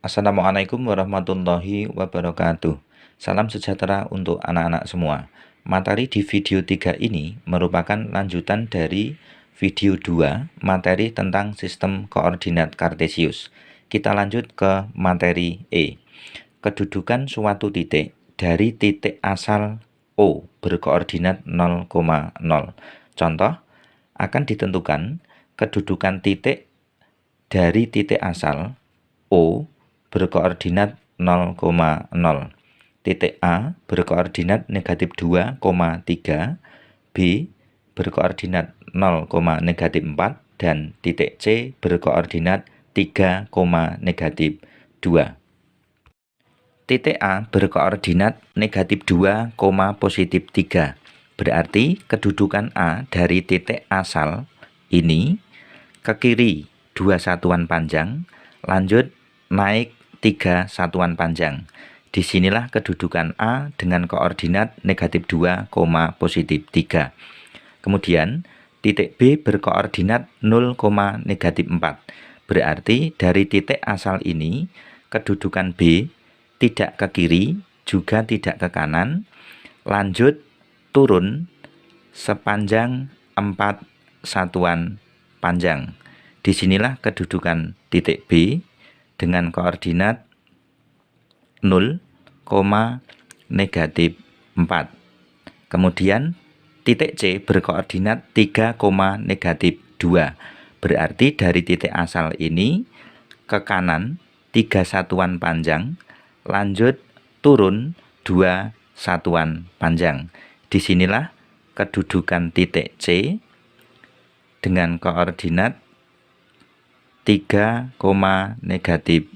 Assalamualaikum warahmatullahi wabarakatuh. Salam sejahtera untuk anak-anak semua. Materi di video 3 ini merupakan lanjutan dari video 2, materi tentang sistem koordinat kartesius. Kita lanjut ke materi E. Kedudukan suatu titik dari titik asal O berkoordinat 0,0. Contoh, akan ditentukan kedudukan titik dari titik asal O berkoordinat 0,0. Titik A berkoordinat negatif 2,3, B berkoordinat 0,-4, dan titik C berkoordinat 3,-2. Titik A berkoordinat negatif 2, positif 3. Berarti kedudukan A dari titik asal ini ke kiri 2 satuan panjang, lanjut naik 3 satuan panjang. Disinilah kedudukan A dengan koordinat negatif 2, positif 3. Kemudian titik B berkoordinat 0,-4. Berarti dari titik asal ini kedudukan B tidak ke kiri juga tidak ke kanan, lanjut turun sepanjang 4 satuan panjang. Disinilah kedudukan titik B dengan koordinat 0, -4. Kemudian titik C berkoordinat 3,-2. Berarti dari titik asal ini ke kanan 3 satuan panjang, lanjut turun 2 satuan panjang. Disinilah kedudukan titik C dengan koordinat 3,-2.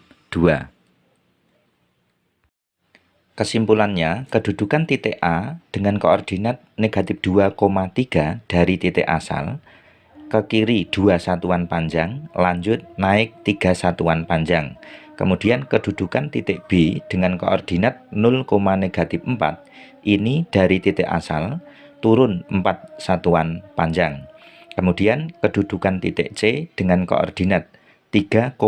Kesimpulannya, kedudukan titik A dengan koordinat negatif 2,3 dari titik asal, ke kiri 2 satuan panjang, lanjut naik 3 satuan panjang. Kemudian kedudukan titik B dengan koordinat 0,-4, ini dari titik asal, turun 4 satuan panjang. Kemudian kedudukan titik C dengan koordinat 3,-2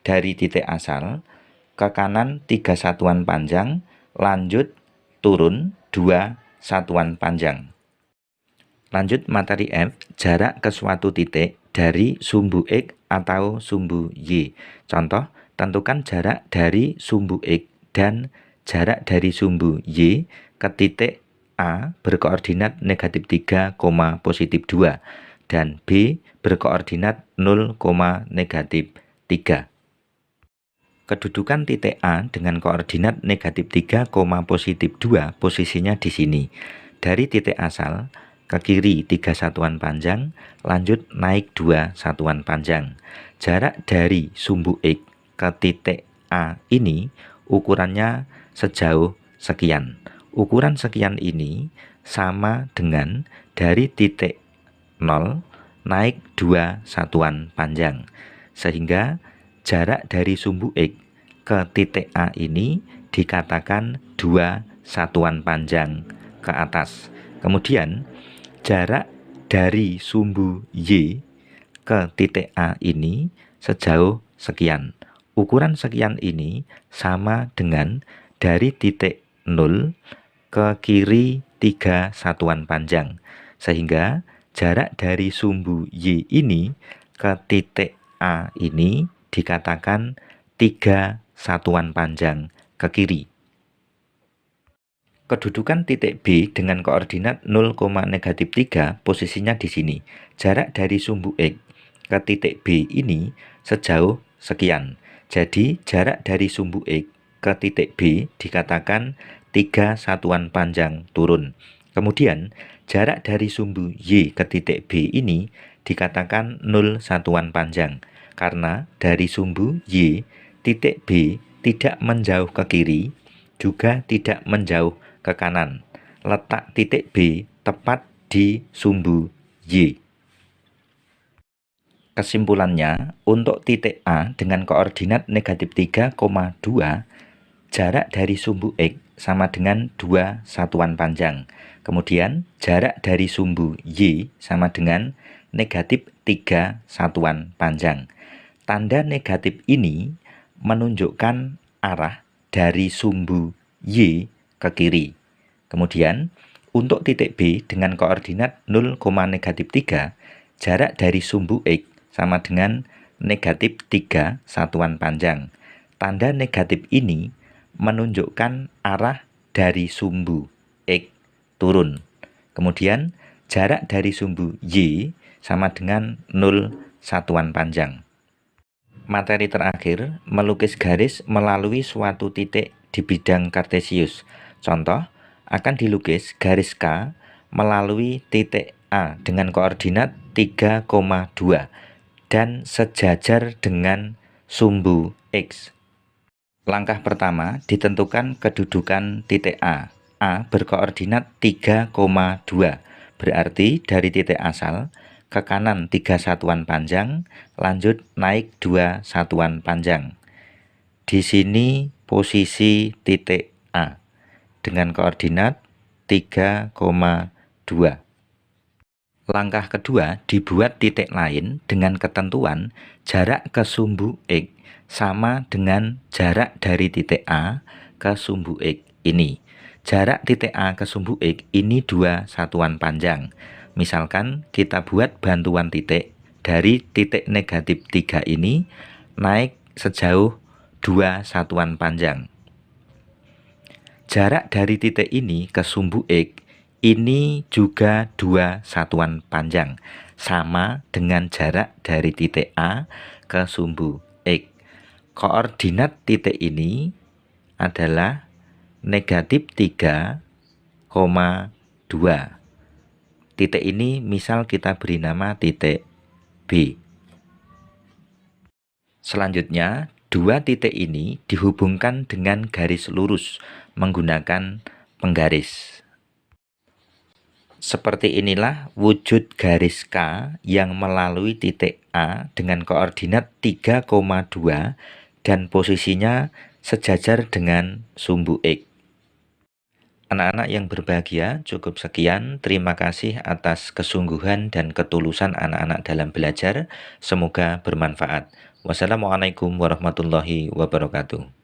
dari titik asal, ke kanan 3 satuan panjang, lanjut turun 2 satuan panjang. Lanjut materi F, jarak ke suatu titik dari sumbu X atau sumbu Y. Contoh, tentukan jarak dari sumbu X dan jarak dari sumbu Y ke titik A berkoordinat negatif 3, positif 2, dan B berkoordinat 0,-3. Kedudukan titik A dengan koordinat negatif 3, positif 2, posisinya di sini. Dari titik asal, ke kiri 3 satuan panjang, lanjut naik 2 satuan panjang. Jarak dari sumbu X ke titik A ini ukurannya sejauh sekian. Ukuran sekian ini sama dengan dari titik 0 naik 2 satuan panjang. Sehingga jarak dari sumbu X ke titik A ini dikatakan 2 satuan panjang ke atas. Kemudian jarak dari sumbu Y ke titik A ini sejauh sekian. Ukuran sekian ini sama dengan dari titik 0 ke kiri 3 satuan panjang. Sehingga jarak dari sumbu Y ini ke titik A ini dikatakan 3 satuan panjang ke kiri. Kedudukan titik B dengan koordinat 0,-3, posisinya di sini. Jarak dari sumbu X ke titik B ini sejauh sekian. Jadi jarak dari sumbu X ke titik B dikatakan 3 satuan panjang turun. Kemudian jarak dari sumbu Y ke titik B ini dikatakan 0 satuan panjang. Karena dari sumbu Y, titik B tidak menjauh ke kiri, juga tidak menjauh ke kanan. Letak titik B tepat di sumbu Y. Kesimpulannya, untuk titik A dengan koordinat negatif 3,2, jarak dari sumbu X sama dengan 2 satuan panjang. Kemudian jarak dari sumbu Y sama dengan negatif 3 satuan panjang. Tanda negatif ini menunjukkan arah dari sumbu Y ke kiri. Kemudian, untuk titik B dengan koordinat 0, negatif 3, jarak dari sumbu X sama dengan negatif 3 satuan panjang. Tanda negatif ini menunjukkan arah dari sumbu X turun. Kemudian, jarak dari sumbu Y sama dengan 0 satuan panjang. Materi terakhir, melukis garis melalui suatu titik di bidang kartesius. Contoh, akan dilukis garis K melalui titik A dengan koordinat 3,2 dan sejajar dengan sumbu X. Langkah pertama, ditentukan kedudukan titik A. A berkoordinat 3,2, berarti dari titik asal ke kanan 3 satuan panjang, lanjut naik 2 satuan panjang. Di sini posisi titik A dengan koordinat 3,2. Langkah kedua, dibuat titik lain dengan ketentuan jarak ke sumbu X sama dengan jarak dari titik A ke sumbu X ini. Jarak titik A ke sumbu X ini 2 satuan panjang. Misalkan kita buat bantuan titik dari titik negatif 3 ini naik sejauh 2 satuan panjang. Jarak dari titik ini ke sumbu X ini juga 2 satuan panjang, sama dengan jarak dari titik A ke sumbu X. Koordinat titik ini adalah negatif 3,2. Titik ini misal kita beri nama titik B. Selanjutnya, dua titik ini dihubungkan dengan garis lurus menggunakan penggaris. Seperti inilah wujud garis K yang melalui titik A dengan koordinat 3,2 dan posisinya sejajar dengan sumbu X. Anak-anak yang berbahagia, cukup sekian. Terima kasih atas kesungguhan dan ketulusan anak-anak dalam belajar. Semoga bermanfaat. Wassalamualaikum warahmatullahi wabarakatuh.